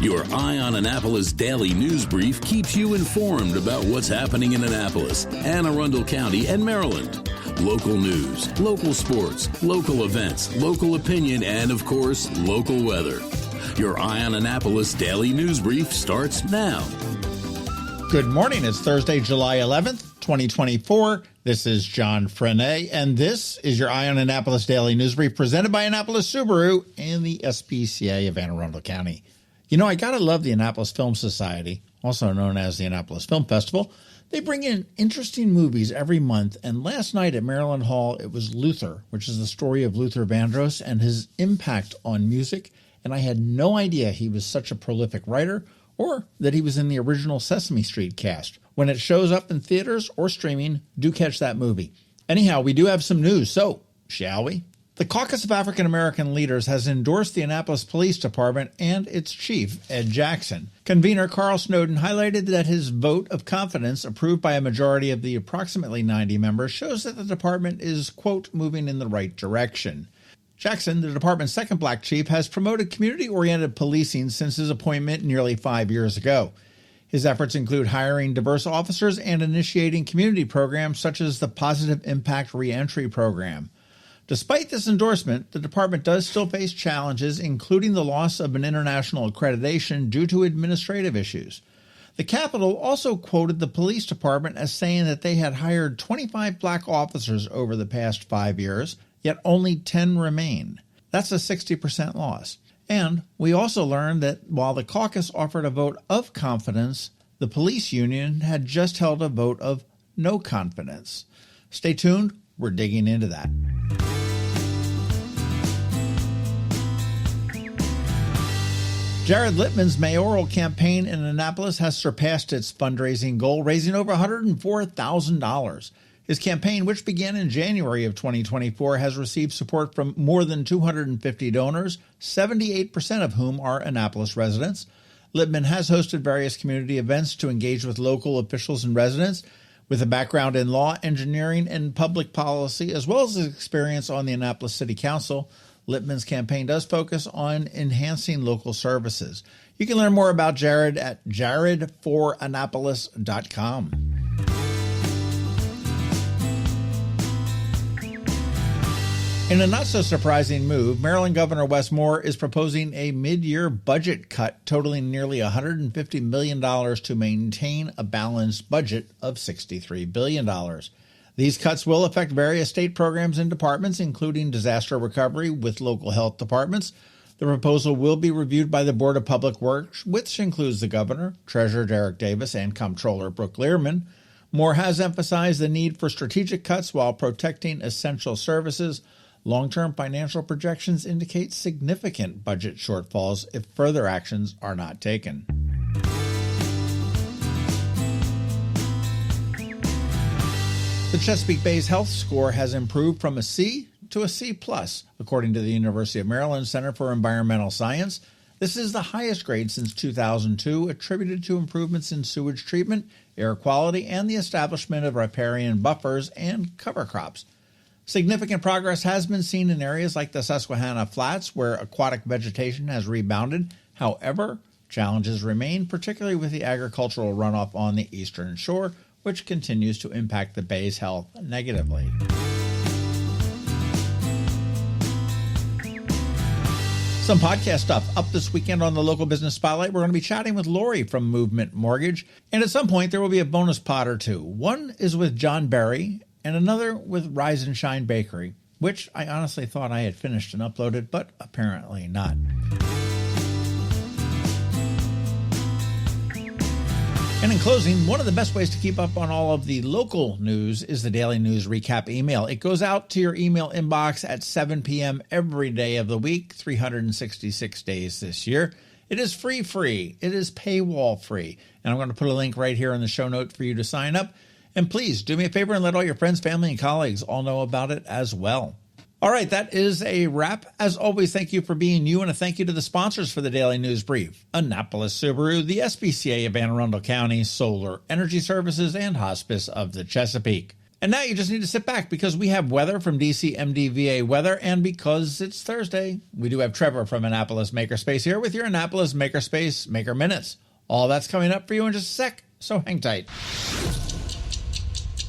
Your Eye on Annapolis daily news brief keeps you informed about what's happening in Annapolis, Anne Arundel County, and Maryland. Local news, local sports, local events, local opinion, and, of course, local weather. Your Eye on Annapolis daily news brief starts now. Good morning. It's Thursday, July 11th, 2024. This is John Frenaye, and this is your Eye on Annapolis daily news brief presented by Annapolis Subaru and the SPCA of Anne Arundel County. You know, I gotta love the Annapolis Film Society, also known as the Annapolis Film Festival. They bring in interesting movies every month, and last night at Maryland Hall, it was Luther, which is the story of Luther Vandross and his impact on music, and I had no idea he was such a prolific writer or that he was in the original Sesame Street cast. When it shows up in theaters or streaming, do catch that movie. Anyhow, we do have some news, so shall we? The Caucus of African American Leaders has endorsed the Annapolis Police Department and its chief, Ed Jackson. Convener Carl Snowden highlighted that his vote of confidence, approved by a majority of the approximately 90 members, shows that the department is, quote, moving in the right direction. Jackson, the department's second black chief, has promoted community-oriented policing since his appointment nearly 5 years ago. His efforts include hiring diverse officers and initiating community programs such as the Positive Impact Reentry Program. Despite this endorsement, the department does still face challenges, including the loss of an international accreditation due to administrative issues. The Capitol also quoted the police department as saying that they had hired 25 black officers over the past 5 years, yet only 10 remain. That's a 60% loss. And we also learned that while the caucus offered a vote of confidence, the police union had just held a vote of no confidence. Stay tuned, we're digging into that. Jared Littmann's mayoral campaign in Annapolis has surpassed its fundraising goal, raising over $104,000. His campaign, which began in January of 2024, has received support from more than 250 donors, 78% of whom are Annapolis residents. Littmann has hosted various community events to engage with local officials and residents. With a background in law, engineering, and public policy, as well as his experience on the Annapolis City Council, Littmann's campaign does focus on enhancing local services. You can learn more about Jared at jaredforannapolis.com. In a not-so-surprising move, Maryland Governor Wes Moore is proposing a mid-year budget cut totaling nearly $150 million to maintain a balanced budget of $63 billion. These cuts will affect various state programs and departments, including disaster recovery with local health departments. The proposal will be reviewed by the Board of Public Works, which includes the Governor, Treasurer Derek Davis, and Comptroller Brooke Littmann. Moore has emphasized the need for strategic cuts while protecting essential services. Long-term financial projections indicate significant budget shortfalls if further actions are not taken. The Chesapeake Bay's health score has improved from a C to a C+, according to the University of Maryland Center for Environmental Science. This is the highest grade since 2002, attributed to improvements in sewage treatment, air quality, and the establishment of riparian buffers and cover crops. Significant progress has been seen in areas like the Susquehanna Flats, where aquatic vegetation has rebounded. However, challenges remain, particularly with the agricultural runoff on the eastern shore, which continues to impact the bay's health negatively. Some podcast stuff up this weekend on the Local Business Spotlight. We're going to be chatting with Lori from Movement Mortgage, and at some point there will be a bonus pod or two. One is with John Berry, and another with Rise and Shine Bakery, which I honestly thought I had finished and uploaded, but apparently not. And in closing, one of the best ways to keep up on all of the local news is the Daily News Recap email. It goes out to your email inbox at 7 p.m. every day of the week, 366 days this year. It is free. It is paywall free. And I'm going to put a link right here in the show note for you to sign up. And please do me a favor and let all your friends, family, and colleagues all know about it as well. All right, that is a wrap. As always, thank you for being you, and a thank you to the sponsors for the Daily News Brief: Annapolis Subaru, the SPCA of Anne Arundel County, Solar Energy Services, and Hospice of the Chesapeake. And now you just need to sit back because we have weather from DCMDVA Weather, and because it's Thursday, we do have Trevor from Annapolis Makerspace here with your Annapolis Makerspace Maker Minutes. All that's coming up for you in just a sec, so hang tight.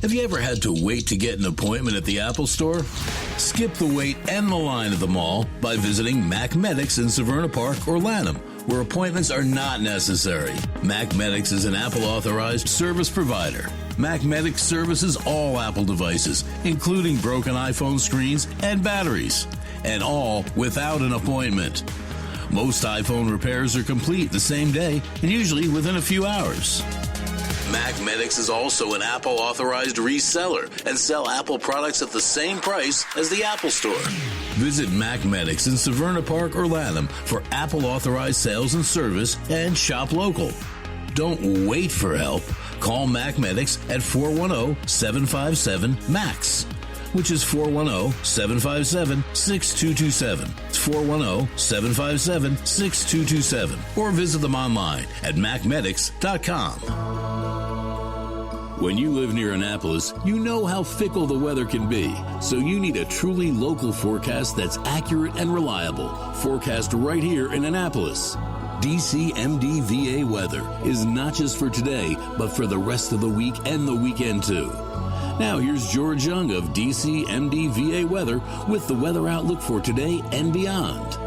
Have you ever had to wait to get an appointment at the Apple Store? Skip the wait and the line at the mall by visiting Mac Medics in Severna Park or Lanham, where appointments are not necessary. Mac Medics is an Apple-authorized service provider. Mac Medics services all Apple devices, including broken iPhone screens and batteries, and all without an appointment. Most iPhone repairs are complete the same day and usually within a few hours. Mac Medics is also an Apple-authorized reseller and sell Apple products at the same price as the Apple Store. Visit Mac Medics in Severna Park or Lanham for Apple-authorized sales and service and shop local. Don't wait for help. Call Mac Medics at 410-757-MAX, which is 410-757-6227. It's 410-757-6227. Or visit them online at macmedics.com. When you live near Annapolis, you know how fickle the weather can be, so you need a truly local forecast that's accurate and reliable. Forecast right here in Annapolis. DCMDVA Weather is not just for today, but for the rest of the week and the weekend too. Now here's George Young of DCMDVA Weather with the weather outlook for today and beyond.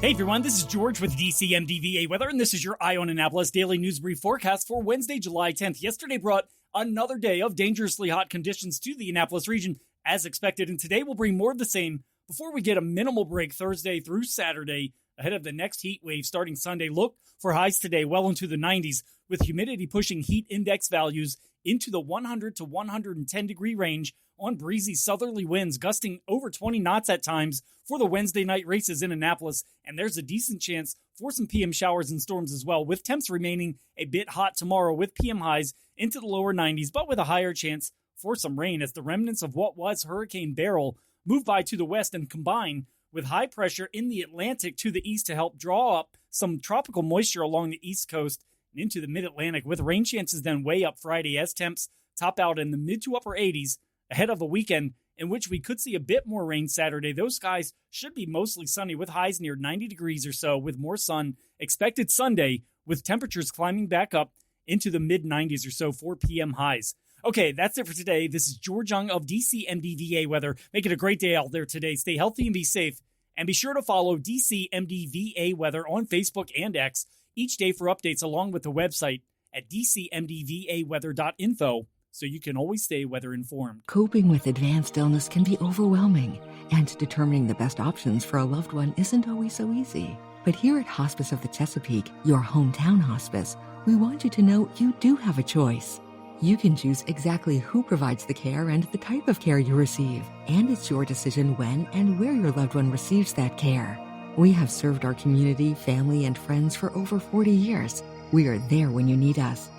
Hey everyone, this is George with DCMDVA Weather, and this is your Eye on Annapolis Daily News Brief forecast for Wednesday, July 10th. Yesterday brought another day of dangerously hot conditions to the Annapolis region, as expected, and today will bring more of the same before we get a minimal break Thursday through Saturday ahead of the next heat wave starting Sunday. Look for highs today well into the 90s, with humidity pushing heat index values into the 100 to 110 degree range on breezy southerly winds gusting over 20 knots at times for the Wednesday night races in Annapolis. And there's a decent chance for some PM showers and storms as well, with temps remaining a bit hot tomorrow with PM highs into the lower 90s, but with a higher chance for some rain as the remnants of what was Hurricane Beryl move by to the west and combine with high pressure in the Atlantic to the east to help draw up some tropical moisture along the east coast and into the mid-Atlantic, with rain chances then way up Friday as temps top out in the mid to upper 80s ahead of a weekend in which we could see a bit more rain Saturday. Those skies should be mostly sunny with highs near 90 degrees or so, with more sun expected Sunday, with temperatures climbing back up into the mid-90s or so for PM highs. Okay, that's it for today. This is George Young of DCMDVA Weather. Make it a great day out there today. Stay healthy and be safe. And be sure to follow DCMDVA Weather on Facebook and X each day for updates, along with the website at dcmdvaweather.info, so you can always stay weather informed. Coping with advanced illness can be overwhelming, and determining the best options for a loved one isn't always so easy. But here at Hospice of the Chesapeake, your hometown hospice, we want you to know you do have a choice. You can choose exactly who provides the care and the type of care you receive, and it's your decision when and where your loved one receives that care. We have served our community, family, and friends for over 40 years. We are there when you need us.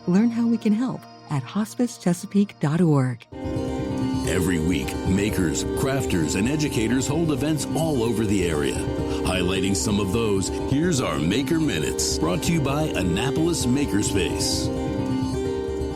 Learn how we can help at hospicechesapeake.org. Every week, makers, crafters, and educators hold events all over the area. Highlighting some of those, here's our Maker Minutes, brought to you by Annapolis Makerspace.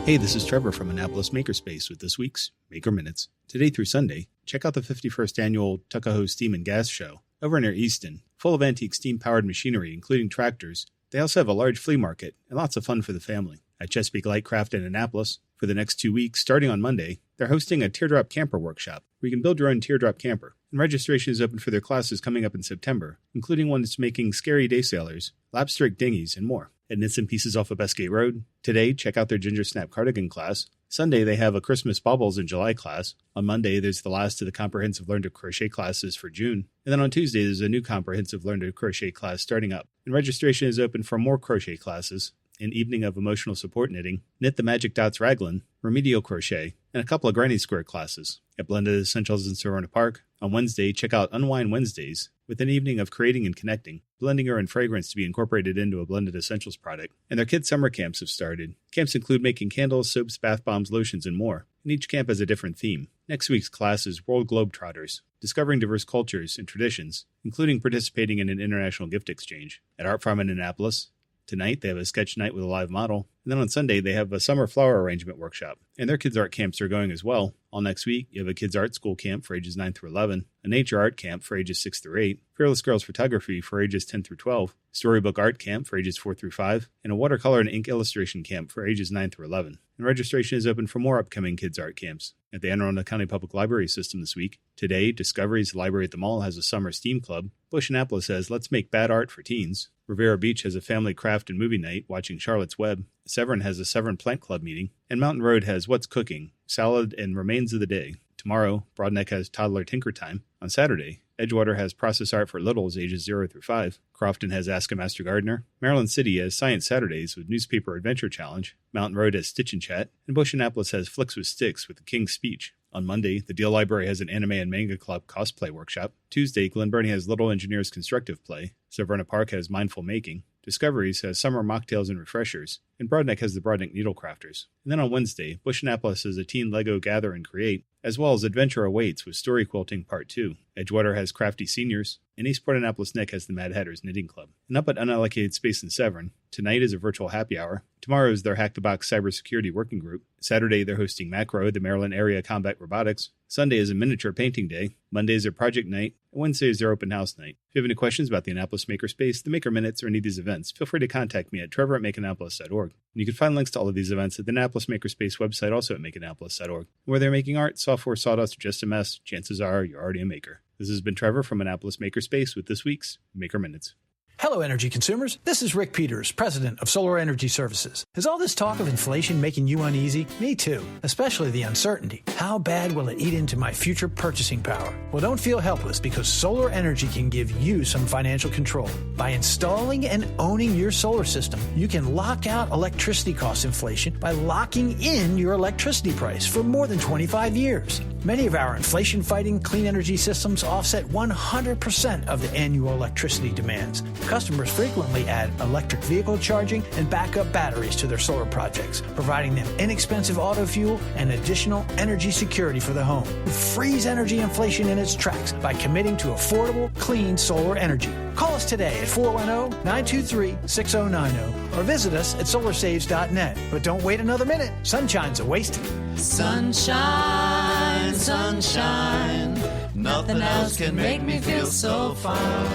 Hey, this is Trevor from Annapolis Makerspace with this week's Maker Minutes. Today through Sunday, check out the 51st Annual Tuckahoe Steam and Gas Show over near Easton, full of antique steam-powered machinery, including tractors. They also have a large flea market and lots of fun for the family. At Chesapeake Lightcraft in Annapolis, for the next 2 weeks, starting on Monday, they're hosting a teardrop camper workshop where you can build your own teardrop camper. And registration is open for their classes coming up in September, including one that's making scary day sailors, lap-strict dinghies, and more. At Knits and Pieces off of Bestgate Road, today, check out their Ginger Snap Cardigan class. Sunday, they have a Christmas Baubles in July class. On Monday, there's the last of the comprehensive Learn to Crochet classes for June. And then on Tuesday, there's a new comprehensive Learn to Crochet class starting up. And registration is open for more crochet classes, an evening of emotional support knitting, Knit the Magic Dots Raglan, remedial crochet, and a couple of Granny Square classes. At Blended Essentials in Severna Park, on Wednesday, check out Unwind Wednesdays, with an evening of creating and connecting, blending and fragrance to be incorporated into a Blended Essentials product. And their kids' summer camps have started. Camps include making candles, soaps, bath bombs, lotions, and more. And each camp has a different theme. Next week's class is World Globetrotters, discovering diverse cultures and traditions, including participating in an international gift exchange. At Art Farm in Annapolis, Tonight, they have a sketch night with a live model. And then on Sunday, they have a summer flower arrangement workshop. And their kids' art camps are going as well. All next week, you have a kids' art school camp for ages 9 through 11, a nature art camp for ages 6 through 8, Fearless Girls Photography for ages 10 through 12, storybook art camp for ages 4 through 5, and a watercolor and ink illustration camp for ages 9 through 11. And registration is open for more upcoming kids' art camps. At the Anne Arundel County Public Library System this week, today, Discovery's Library at the Mall has a summer STEAM club. Bush Annapolis says, let's make bad art for teens. Rivera Beach has a family craft and movie night watching Charlotte's Web. Severn has a Severn Plant Club meeting. And Mountain Road has What's Cooking, Salad and Remains of the Day. Tomorrow, Broadneck has Toddler Tinker Time. On Saturday, Edgewater has Process Art for Littles ages 0 through 5. Crofton has Ask a Master Gardener. Maryland City has Science Saturdays with Newspaper Adventure Challenge. Mountain Road has Stitch and Chat. And Bush Annapolis has Flicks with Sticks with the King's Speech. On Monday, the Deal Library has an Anime and Manga Club cosplay workshop. Tuesday, Glen Burnie has Little Engineers Constructive Play. Severna Park has Mindful Making. Discoveries has Summer Mocktails and Refreshers. And Broadneck has the Broadneck Needle Crafters. And then on Wednesday, Bush Annapolis has a Teen Lego Gather and Create, as well as Adventure Awaits with Story Quilting Part 2. Edgewater has Crafty Seniors. And Eastport Annapolis Neck has the Mad Hatters Knitting Club. And up at Unallocated Space in Severn, tonight is a virtual happy hour. Tomorrow is their Hack the Box Cybersecurity Working Group. Saturday, they're hosting Macro, the Maryland Area Combat Robotics. Sunday is a Miniature Painting Day. Monday is their Project Night. And Wednesday is their Open House Night. If you have any questions about the Annapolis Makerspace, the Maker Minutes, or any of these events, feel free to contact me at trevor@makeannapolis.org. And you can find links to all of these events at the Annapolis Makerspace website, also at makeannapolis.org. Whether you're making art, software, sawdust, or just a mess, chances are you're already a maker. This has been Trevor from Annapolis Makerspace with this week's Maker Minutes. Hello, energy consumers. This is Rick Peters, president of Solar Energy Services. Is all this talk of inflation making you uneasy? Me too, especially the uncertainty. How bad will it eat into my future purchasing power? Well, don't feel helpless because solar energy can give you some financial control. By installing and owning your solar system, you can lock out electricity cost inflation by locking in your electricity price for more than 25 years. Many of our inflation-fighting clean energy systems offset 100% of the annual electricity demands. Customers frequently add electric vehicle charging and backup batteries to their solar projects, providing them inexpensive auto fuel and additional energy security for the home. Freeze energy inflation in its tracks by committing to affordable, clean solar energy. Call us today at 410-923-6090 or visit us at solarsaves.net. But don't wait another minute. Sunshine's a wasted. Sunshine, sunshine, nothing else can make me feel so fine.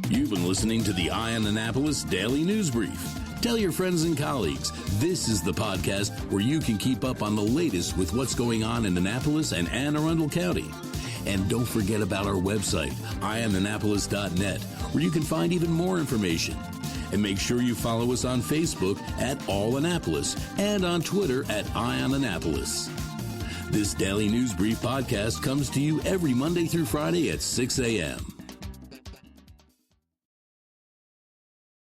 You've been listening to the Eye on Annapolis Daily News Brief. Tell your friends and colleagues, this is the podcast where you can keep up on the latest with what's going on in Annapolis and Anne Arundel County. And don't forget about our website, eyeonannapolis.net, where you can find even more information. And make sure you follow us on Facebook at All Annapolis and on Twitter at Eye on Annapolis. This Daily News Brief podcast comes to you every Monday through Friday at 6 a.m.